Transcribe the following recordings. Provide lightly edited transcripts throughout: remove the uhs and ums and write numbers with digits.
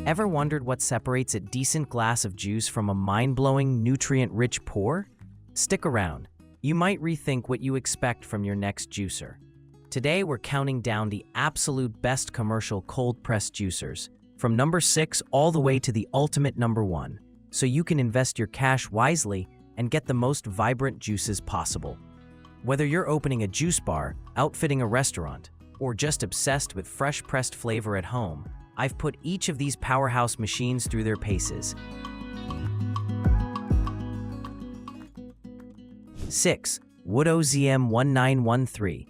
Ever wondered what separates a decent glass of juice from a mind-blowing, nutrient-rich pour? Stick around. You might rethink what you expect from your next juicer. Today, we're counting down the absolute best commercial cold-pressed juicers, from number 6 all the way to the ultimate number 1, so you can invest your cash wisely and get the most vibrant juices possible. Whether you're opening a juice bar, outfitting a restaurant, or just obsessed with fresh pressed flavor at home, I've put each of these powerhouse machines through their paces. 6. Whuto ZM1913.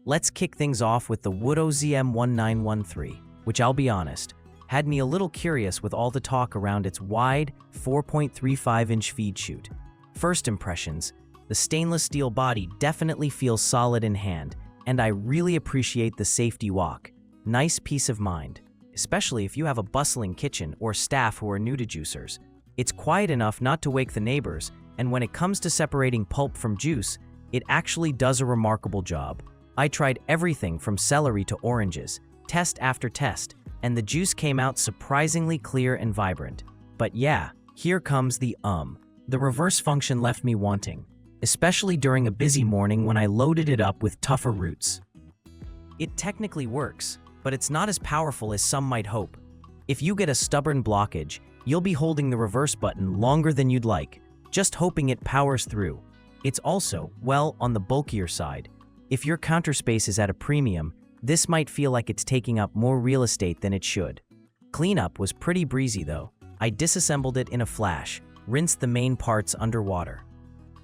Let's kick things off with the Whuto ZM1913, which, I'll be honest, had me a little curious with all the talk around its wide 4.35-inch feed chute. First impressions, the stainless steel body definitely feels solid in hand, and I really appreciate the safety walk. Nice peace of mind, especially if you have a bustling kitchen or staff who are new to juicers. It's quiet enough not to wake the neighbors, and when it comes to separating pulp from juice, it actually does a remarkable job. I tried everything from celery to oranges, test after test, and the juice came out surprisingly clear and vibrant. But yeah, here comes the The reverse function left me wanting, especially during a busy morning when I loaded it up with tougher roots. It technically works, but it's not as powerful as some might hope. If you get a stubborn blockage, you'll be holding the reverse button longer than you'd like, just hoping it powers through. It's also, well, on the bulkier side. If your counter space is at a premium, this might feel like it's taking up more real estate than it should. Cleanup was pretty breezy though. I disassembled it in a flash, rinsed the main parts underwater,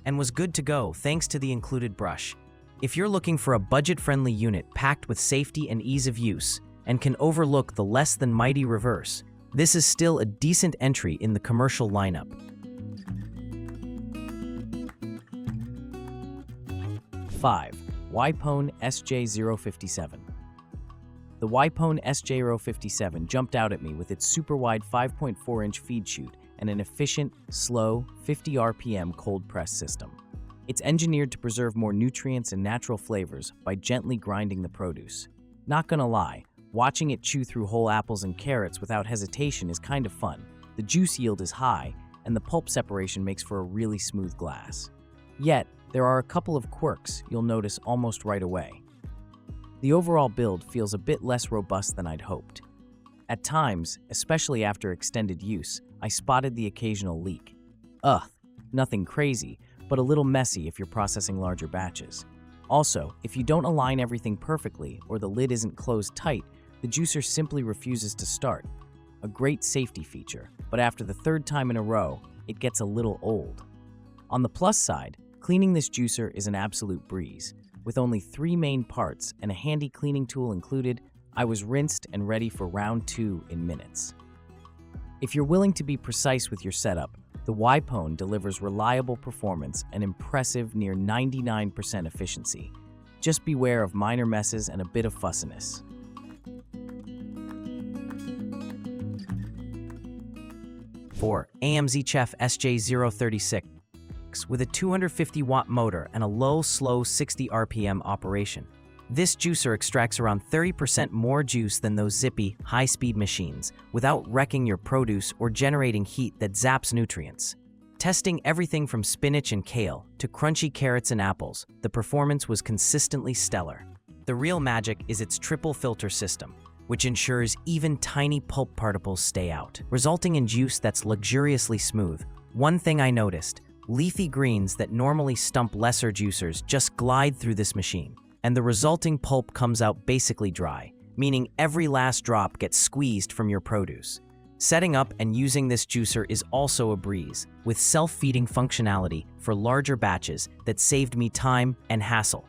and was good to go thanks to the included brush. If you're looking for a budget-friendly unit packed with safety and ease of use, and can overlook the less than mighty reverse, this is still a decent entry in the commercial lineup. 5. YPONE SJ057. The YPONE SJ057 jumped out at me with its super-wide 5.4-inch feed chute and an efficient, slow, 50 RPM cold press system. It's engineered to preserve more nutrients and natural flavors by gently grinding the produce. Not gonna lie, watching it chew through whole apples and carrots without hesitation is kind of fun. The juice yield is high, and the pulp separation makes for a really smooth glass. Yet, there are a couple of quirks you'll notice almost right away. The overall build feels a bit less robust than I'd hoped. At times, especially after extended use, I spotted the occasional leak. Nothing crazy, but a little messy if you're processing larger batches. Also, if you don't align everything perfectly or the lid isn't closed tight, the juicer simply refuses to start. A great safety feature, but after the third time in a row, it gets a little old. On the plus side, cleaning this juicer is an absolute breeze. With only 3 main parts and a handy cleaning tool included, I was rinsed and ready for round 2 in minutes. If you're willing to be precise with your setup, the YPONE delivers reliable performance and impressive near 99% efficiency. Just beware of minor messes and a bit of fussiness. 4. AMZCHEF SJ036 with a 250-watt motor and a low, slow 60 RPM operation. This juicer extracts around 30% more juice than those zippy, high-speed machines without wrecking your produce or generating heat that zaps nutrients. Testing everything from spinach and kale to crunchy carrots and apples, the performance was consistently stellar. The real magic is its triple filter system, which ensures even tiny pulp particles stay out, resulting in juice that's luxuriously smooth. One thing I noticed, leafy greens that normally stump lesser juicers just glide through this machine, and the resulting pulp comes out basically dry, meaning every last drop gets squeezed from your produce. Setting up and using this juicer is also a breeze, with self-feeding functionality for larger batches that saved me time and hassle.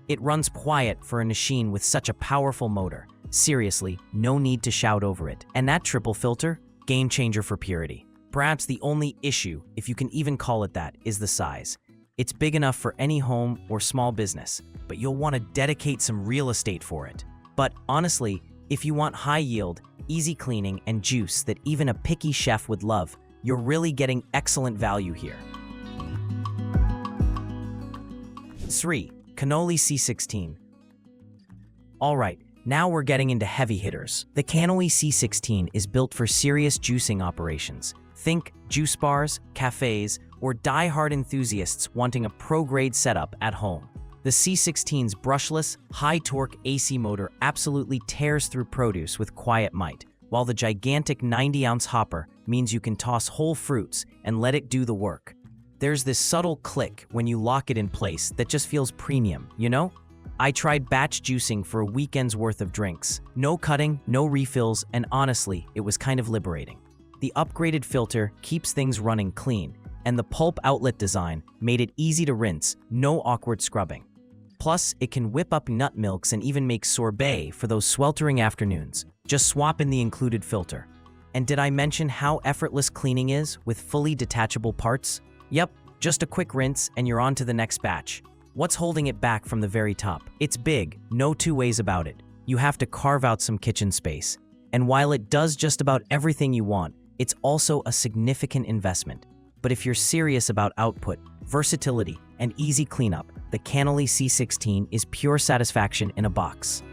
It runs quiet for a machine with such a powerful motor. Seriously, no need to shout over it. And that triple filter, game changer for purity. Perhaps the only issue, if you can even call it that, is the size. It's big enough for any home or small business, but you'll want to dedicate some real estate for it. But honestly, if you want high yield, easy cleaning, and juice that even a picky chef would love, you're really getting excellent value here. 3. Canoly C16. Alright, Now we're getting into heavy hitters. The Canoly C16 is built for serious juicing operations. Think juice bars, cafes, or die-hard enthusiasts wanting a pro-grade setup at home. The C16's brushless, high-torque AC motor absolutely tears through produce with quiet might, while the gigantic 90-ounce hopper means you can toss whole fruits and let it do the work. There's this subtle click when you lock it in place that just feels premium, you know? I tried batch juicing for a weekend's worth of drinks. No cutting, no refills, and honestly, it was kind of liberating. The upgraded filter keeps things running clean, and the pulp outlet design made it easy to rinse, no awkward scrubbing. Plus, it can whip up nut milks and even make sorbet for those sweltering afternoons. Just swap in the included filter. And did I mention how effortless cleaning is with fully detachable parts? Yep, just a quick rinse and you're on to the next batch. What's holding it back from the very top? It's big, no two ways about it. You have to carve out some kitchen space. And while it does just about everything you want, it's also a significant investment. But if you're serious about output, versatility, and easy cleanup, the Canoly C16 is pure satisfaction in a box.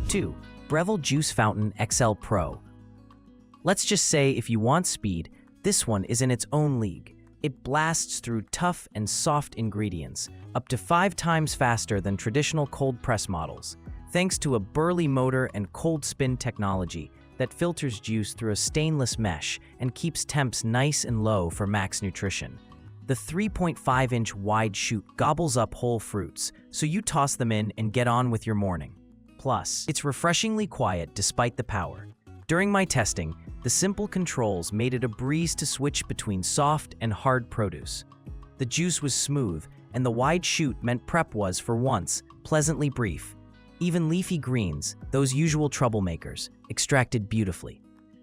2. Breville Juice Fountain XL Pro. Let's just say if you want speed, this one is in its own league. It blasts through tough and soft ingredients, up to 5 times faster than traditional cold press models, thanks to a burly motor and cold spin technology that filters juice through a stainless mesh and keeps temps nice and low for max nutrition. The 3.5-inch wide chute gobbles up whole fruits, so you toss them in and get on with your morning. Plus, it's refreshingly quiet despite the power. During my testing, the simple controls made it a breeze to switch between soft and hard produce. The juice was smooth, and the wide chute meant prep was, for once, pleasantly brief. Even leafy greens, those usual troublemakers, extracted beautifully.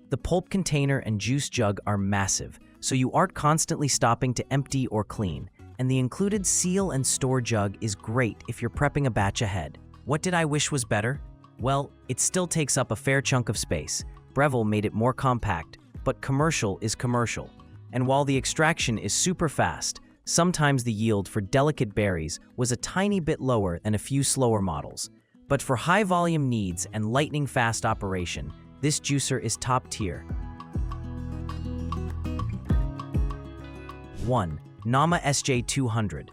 The pulp container and juice jug are massive, so you aren't constantly stopping to empty or clean, and the included seal and store jug is great if you're prepping a batch ahead. What did I wish was better? Well, it still takes up a fair chunk of space. Breville made it more compact, but commercial is commercial. And while the extraction is super fast, sometimes the yield for delicate berries was a tiny bit lower than a few slower models. But for high-volume needs and lightning-fast operation, this juicer is top tier. 1. Nama SJ200.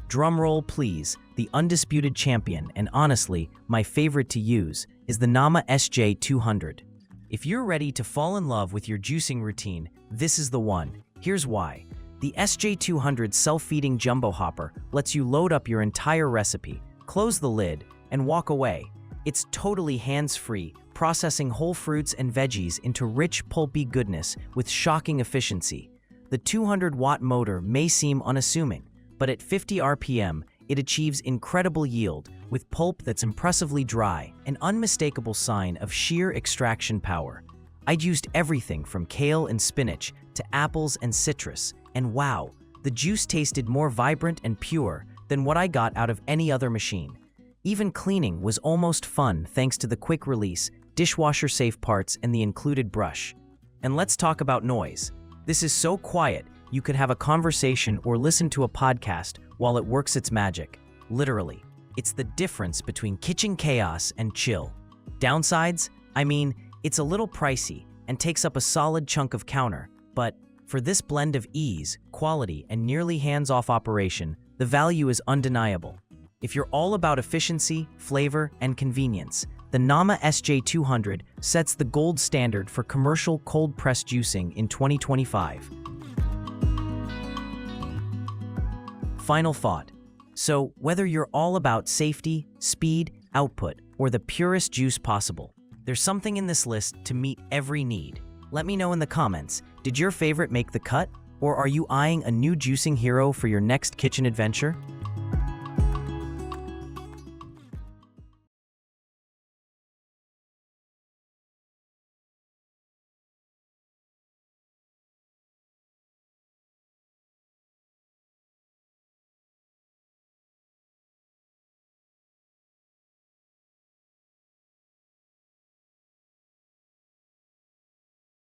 Drumroll please, the undisputed champion and honestly, my favorite to use, is the Nama SJ200. If you're ready to fall in love with your juicing routine, this is the one. Here's why. The SJ200 self-feeding jumbo hopper lets you load up your entire recipe, close the lid, and walk away. It's totally hands-free, processing whole fruits and veggies into rich, pulpy goodness with shocking efficiency. The 200-watt motor may seem unassuming, but at 50 RPM, it achieves incredible yield with pulp that's impressively dry, an unmistakable sign of sheer extraction power. I'd used everything from kale and spinach to apples and citrus, and wow, the juice tasted more vibrant and pure than what I got out of any other machine. Even cleaning was almost fun thanks to the quick release, dishwasher-safe parts, and the included brush. And let's talk about noise. This is so quiet, you could have a conversation or listen to a podcast while it works its magic. Literally. It's the difference between kitchen chaos and chill. Downsides? I mean, it's a little pricey and takes up a solid chunk of counter, but for this blend of ease, quality, and nearly hands-off operation, the value is undeniable. If you're all about efficiency, flavor, and convenience, the Nama SJ200 sets the gold standard for commercial cold-press juicing in 2025. Final thought. So, whether you're all about safety, speed, output, or the purest juice possible, there's something in this list to meet every need. Let me know in the comments, did your favorite make the cut? Or are you eyeing a new juicing hero for your next kitchen adventure?